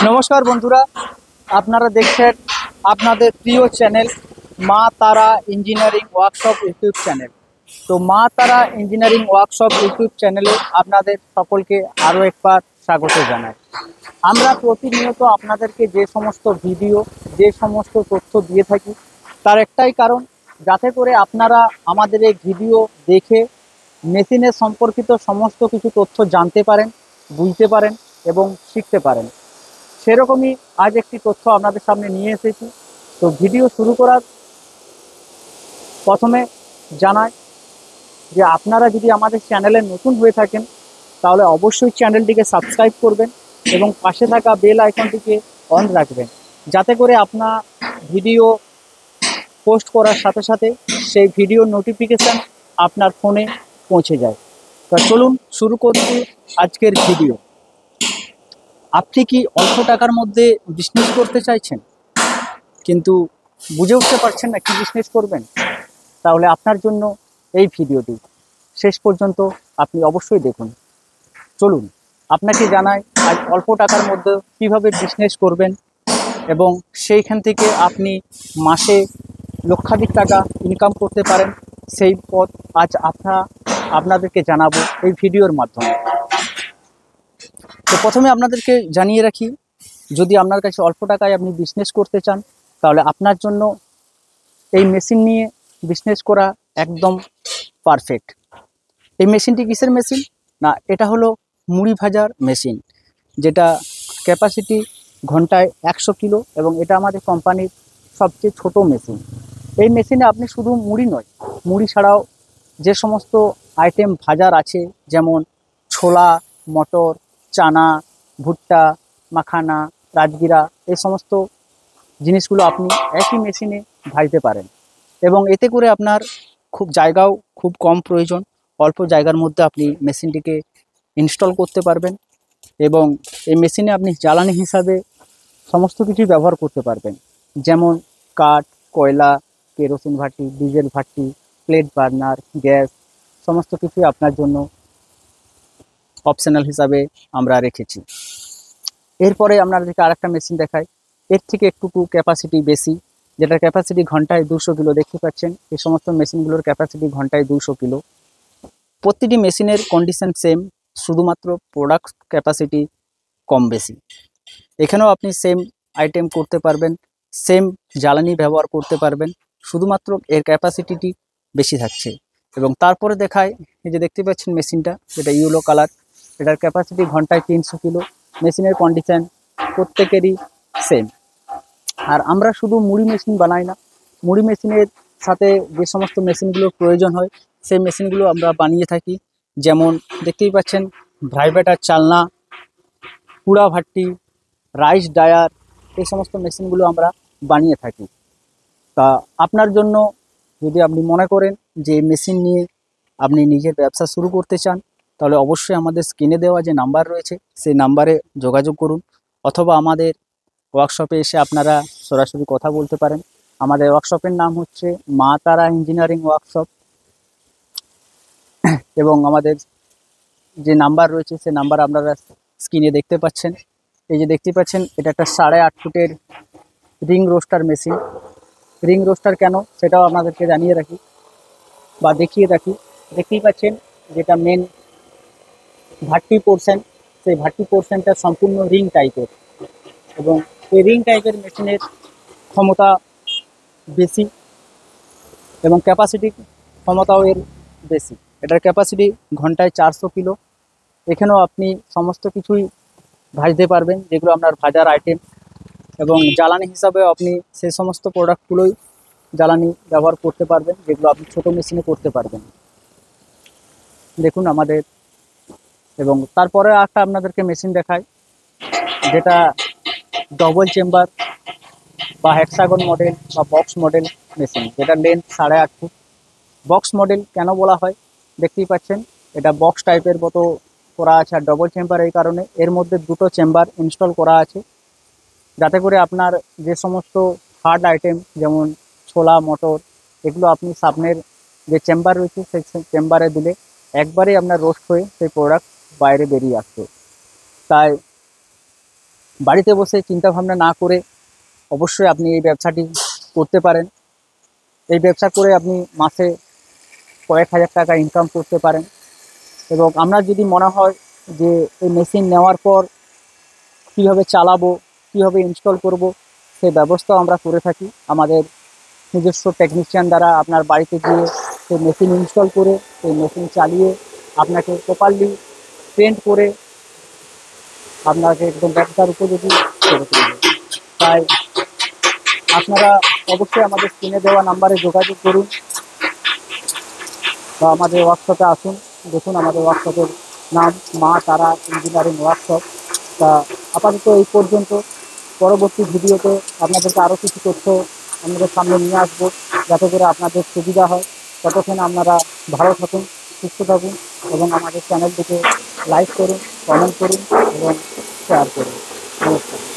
নমস্কার বন্ধুরা, আপনারা দেখছেন আপনাদের প্রিয় চ্যানেল মা তারা ইঞ্জিনিয়ারিং ওয়ার্কশপ ইউটিউব চ্যানেল। তো মা তারা ইঞ্জিনিয়ারিং ওয়ার্কশপ ইউটিউব চ্যানেলে আপনাদের সকলকে আরও একবার স্বাগত জানাই। আমরা প্রতিনিয়ত আপনাদেরকে যে সমস্ত ভিডিও, যে সমস্ত তথ্য দিয়ে থাকি, তার একটাই কারণ, যাতে করে আপনারা আমাদের এই ভিডিও দেখে মেশিনের সম্পর্কিত সমস্ত কিছু তথ্য জানতে পারেন, বুঝতে পারেন এবং শিখতে পারেন। সেরকমই আজ একটি তথ্য আপনাদের সামনে নিয়ে এসেছি। তো ভিডিও শুরু করার প্রথমে জানাই যে আপনারা যদি আমাদের চ্যানেলে নতুন হয়ে থাকেন তাহলে অবশ্যই চ্যানেলটিকে সাবস্ক্রাইব করবেন এবং পাশে থাকা বেল আইকনটিকে অন রাখবেন, যাতে করে আপনার ভিডিও পোস্ট করার সাথে সাথে সেই ভিডিওর নোটিফিকেশান আপনার ফোনে পৌঁছে যায়। তো চলুন শুরু করছি আজকের ভিডিও। আপনি কি অল্প টাকার মধ্যে বিজনেস করতে চাইছেন কিন্তু বুঝে উঠতে পারছেন না কি বিজনেস করবেন? তাহলে আপনার জন্য এই ভিডিওটি শেষ পর্যন্ত আপনি অবশ্যই দেখুন। চলুন আপনাকে জানাই আজ অল্প টাকার মধ্যে কিভাবে বিজনেস করবেন এবং সেইখান থেকে আপনি মাসে লক্ষাধিক টাকা ইনকাম করতে পারেন, সেই পথ আজ আপনাদেরকে জানাবো এই ভিডিওর মাধ্যমে। তো প্রথমে আপনাদেরকে জানিয়ে রাখি, যদি আপনার কাছে অল্প টাকায় আপনি বিজনেস করতে চান তাহলে আপনার জন্য এই মেশিন নিয়ে বিজনেস করা একদম পারফেক্ট। এই মেশিনটি কিসের মেশিন? না, এটা হলো মুড়ি ভাজার মেশিন, যেটা ক্যাপাসিটি ঘন্টায় 100 কিলো এবং এটা আমাদের কোম্পানির সবচেয়ে ছোট মেশিন। এই মেশিনে আপনি শুধু মুড়ি নয়, মুড়ি ছাড়াও যে সমস্ত আইটেম ভাজার আছে, যেমন ছোলা, মটর, চানা, ভুট্টা, মাখানা, রাজগিরা, এই সমস্ত জিনিসগুলো আপনি একই মেশিনে ভাজতে পারেন এবং এতে করে আপনার জায়গাও খুব কম প্রয়োজন। অল্প জায়গার মধ্যে আপনি মেশিনটিকে ইনস্টল করতে পারবেন এবং এই মেশিনে আপনি জ্বালানি হিসাবে সমস্ত কিছুই ব্যবহার করতে পারবেন, যেমন কাঠ, কয়লা, কেরোসিন ভাটি, ডিজেল ভাটি, প্লেট বার্নার, গ্যাস, সমস্ত কিছুই আপনার জন্য অপশনাল হিসাবে আমরা রেখেছি। এরপরে আপনাদেরকে আরেকটা মেশিন দেখাই, এর থেকে একটু ক্যাপাসিটি বেশি, যেটার ক্যাপাসিটি ঘন্টায় 200 কিলো। দেখতে পাচ্ছেন এই সমস্ত মেশিনগুলোর ক্যাপাসিটি ঘন্টায় 200 কিলো। প্রতিটি মেশিনের কন্ডিশন সেম, শুধুমাত্র প্রোডাক্ট ক্যাপাসিটি কম বেশি। এখানেও আপনি সেম আইটেম করতে পারবেন, সেম জ্বালানি ব্যবহার করতে পারবেন, শুধুমাত্র এর ক্যাপাসিটিটি বেশি থাকছে। এবং তারপরে দেখায়, এই যে দেখতে পাচ্ছেন মেশিনটা, যেটা ইয়েলো কালার, এটার ক্যাপাসিটি ঘন্টায় 300 কিলো। মেশিনের কন্ডিশন প্রত্যেকেরই সেম। আর আমরা শুধু মুড়ি মেশিন বানাই না, মুড়ি মেশিনের সাথে যে সমস্ত মেশিনগুলোর প্রয়োজন হয় সেই মেশিনগুলো আমরা বানিয়ে থাকি। যেমন দেখতেই পাচ্ছেন ভাইব্রেটার চালনা, কুড়া ভাট্টি, রাইস ডায়ার, এই সমস্ত মেশিনগুলো আমরা বানিয়ে থাকি। তা আপনার জন্য যদি আপনি মনে করেন যে মেশিন নিয়ে আপনি নিজের ব্যবসা শুরু করতে চান, তাহলে অবশ্যই আমাদের স্ক্রিনে দেওয়া যে নাম্বার রয়েছে সেই নাম্বারে যোগাযোগ করুন, অথবা আমাদের ওয়ার্কশপে এসে আপনারা সরাসরি কথা বলতে পারেন। আমাদের ওয়ার্কশপের নাম হচ্ছে মা তারা ইঞ্জিনিয়ারিং ওয়ার্কশপ এবং আমাদের যে নাম্বার রয়েছে সেই নাম্বার আপনারা স্ক্রিনে দেখতে পাচ্ছেন। এই যে দেখতে পাচ্ছেন, এটা একটা 8.5 ফুটের ring roaster machine. Ring roaster কেন সেটাও আপনাদেরকে জানিয়ে রাখি বা দেখিয়ে রাখি। দেখতেই পাচ্ছেন যেটা মেন ভাট্টি পোর্শন, সেই ভাট্টি পোর্শনটা সম্পূর্ণ রিং টাইপের এবং এই রিং টাইপের মেশিনের ক্ষমতা বেশি এবং ক্যাপাসিটি ক্ষমতাও এর বেশি। এটার ক্যাপাসিটি ঘন্টায় 400 কিলো। এখানেও আপনি সমস্ত কিছুই ভাজতে পারবেন, যেগুলো আপনার ভাজার আইটেম, এবং জ্বালানি হিসাবেও আপনি সেই সমস্ত প্রোডাক্টগুলোই জ্বালানি ব্যবহার করতে পারবেন, যেগুলো আপনি ছোটো মেশিনে করতে পারবেন। দেখুন আমাদের, এবং তারপরে একটা আপনাদেরকে মেশিন দেখাই, যেটা ডবল চেম্বার বা হেক্সাগন মডেল বা বক্স মডেল মেশিন, যেটা লেন্থ 8.5 ফুট। বক্স মডেল কেন বলা হয়? দেখতেই পাচ্ছেন এটা বক্স টাইপের মতো করা আছে, আর ডবল চেম্বার এই কারণে এর মধ্যে দুটো চেম্বার ইনস্টল করা আছে, যাতে করে আপনার যে সমস্ত হার্ড আইটেম যেমন ছোলা, মটর, এগুলো আপনি সামনের যে চেম্বার রয়েছে সেই চেম্বারে দিলে একবারেই আপনার রোস্ট হয়ে সেই প্রোডাক্ট বাইরে বেরিয়ে আসবে। তাই বাড়িতে বসে চিন্তা ভাবনা না করে অবশ্যই আপনি এই ব্যবসাটি করতে পারেন। এই ব্যবসা করে আপনি মাসে কয়েক হাজার টাকা ইনকাম করতে পারেন। এবং আপনার যদি মনে হয় যে এই মেশিন নেওয়ার পর কীভাবে চালাবো, কীভাবে ইনস্টল করব, সেই ব্যবস্থাও আমরা করে থাকি। আমাদের নিজস্ব টেকনিশিয়ান দ্বারা আপনার বাড়িতে গিয়ে সেই মেশিন ইনস্টল করে সেই মেশিন চালিয়ে আপনাকে প্রপারলি ট্রেন্ড করে আপনাকে একদম ব্যবসার উপযোগী করে তুলবে। তাই আপনারা অবশ্যই আমাদের স্ক্রিনে দেওয়া নাম্বারে যোগাযোগ করুন বা আমাদের ওয়ার্কশপে আসুন। দেখুন আমাদের ওয়ার্কশপের নাম মা তারা ইঞ্জিনিয়ারিং ওয়ার্কশপ। তা আপাতত এই পর্যন্ত। পরবর্তী ভিডিওতে আপনাদেরকে আরও কিছু তথ্য আপনাদের সামনে নিয়ে আসবো, যাতে করে আপনাদের সুবিধা হয়। ততক্ষণ আপনারা ভালো থাকুন, সুস্থ থাকুন এবং আমাদের চ্যানেলটিকে লাইক করুন, কমেন্ট করুন এবং শেয়ার করুন। নমস্কার।